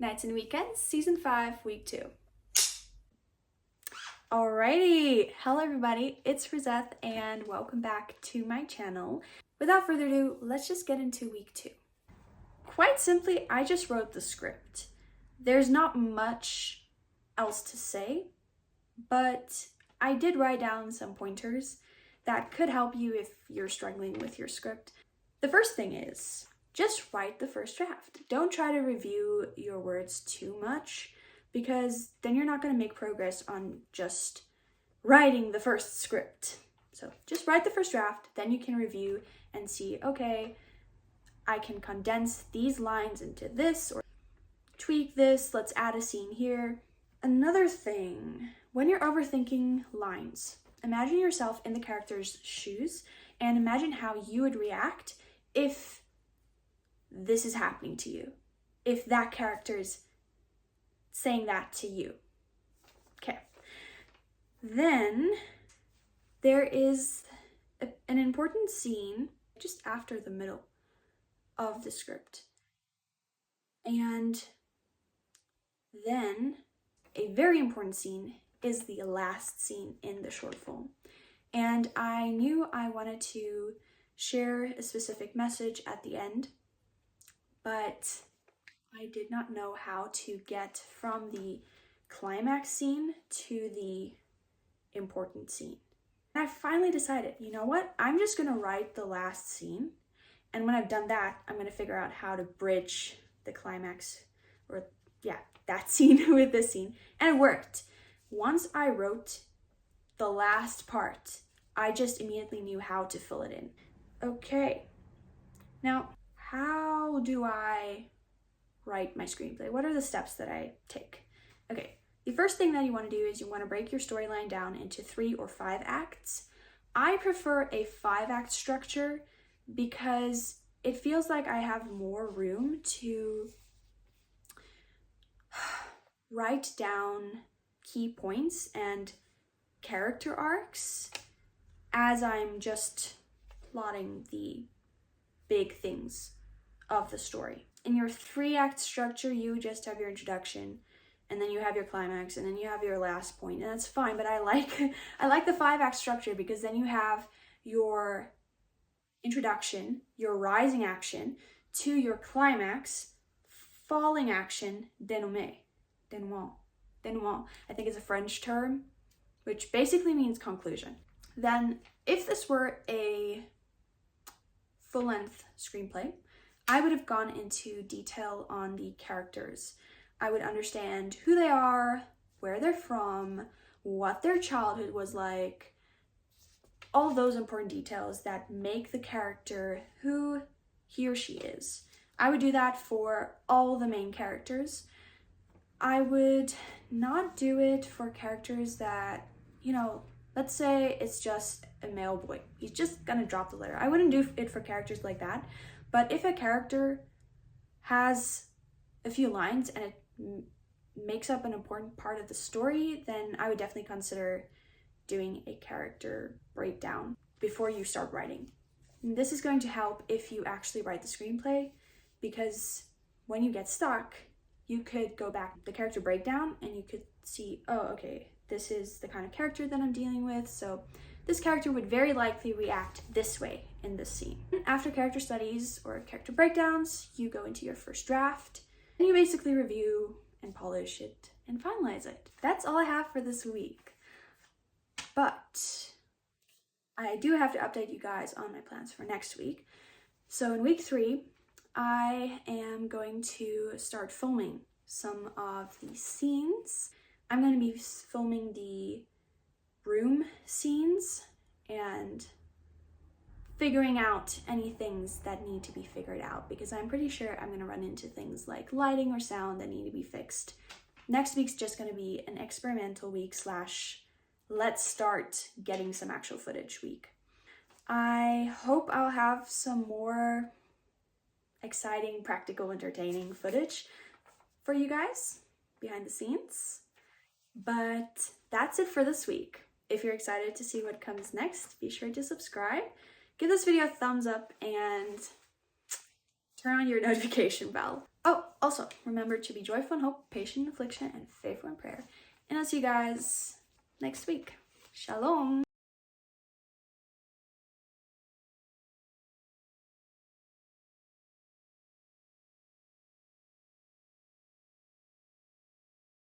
Nights and Weekends, Season 5, Week 2. Alrighty, hello everybody, it's Ruzeth and welcome back to my channel. Without further ado, let's just get into Week 2. Quite simply, I just wrote the script. There's not much else to say, but I did write down some pointers that could help you if you're struggling with your script. The first thing is, just write the first draft. Don't try to review your words too much because then you're not going to make progress on just writing the first script. So just write the first draft, then you can review and see, okay, I can condense these lines into this or tweak this, let's add a scene here. Another thing, when you're overthinking lines, imagine yourself in the character's shoes and imagine how you would react if this is happening to you, if that character is saying that to you. Okay. Then there is an important scene just after the middle of the script. And then a very important scene is the last scene in the short film. And I knew I wanted to share a specific message at the end, but I did not know how to get from the climax scene to the important scene. And I finally decided, you know what? I'm just gonna write the last scene. And when I've done that, I'm gonna figure out how to bridge the climax, or yeah, that scene with this scene. And it worked. Once I wrote the last part, I just immediately knew how to fill it in. Okay, now, how do I write my screenplay? What are the steps that I take? Okay, the first thing that you want to do is you want to break your storyline down into 3 or 5 acts. I prefer a 5-act structure because it feels like I have more room to write down key points and character arcs as I'm just plotting the big things of the story. In your 3-act structure, you just have your introduction, and then you have your climax, and then you have your last point, and that's fine. But I like the 5-act structure because then you have your introduction, your rising action, to your climax, falling action, denouement. I think it's a French term, which basically means conclusion. Then, if this were a full-length screenplay, I would have gone into detail on the characters. I would understand who they are, where they're from, what their childhood was like, all those important details that make the character who he or she is. I would do that for all the main characters. I would not do it for characters that, let's say it's just a male boy. He's just gonna drop the letter. I wouldn't do it for characters like that. But if a character has a few lines and it makes up an important part of the story, then I would definitely consider doing a character breakdown before you start writing. And this is going to help if you actually write the screenplay, because when you get stuck, you could go back to the character breakdown and you could see, oh, okay, this is the kind of character that I'm dealing with, so this character would very likely react this way in this scene. After character studies or character breakdowns, you go into your first draft and you basically review and polish it and finalize it. That's all I have for this week. But I do have to update you guys on my plans for next week. So in week 3, I am going to start filming some of the scenes. I'm going to be filming the room scenes and figuring out any things that need to be figured out, because I'm pretty sure I'm going to run into things like lighting or sound that need to be fixed. Next week's just going to be an experimental week / let's start getting some actual footage week. I hope I'll have some more exciting, practical, entertaining footage for you guys behind the scenes. But that's it for this week. If you're excited to see what comes next, be sure to subscribe, give this video a thumbs up, and turn on your notification bell. Oh, also, remember to be joyful in hope, patient in affliction, and faithful in prayer. And I'll see you guys next week. Shalom!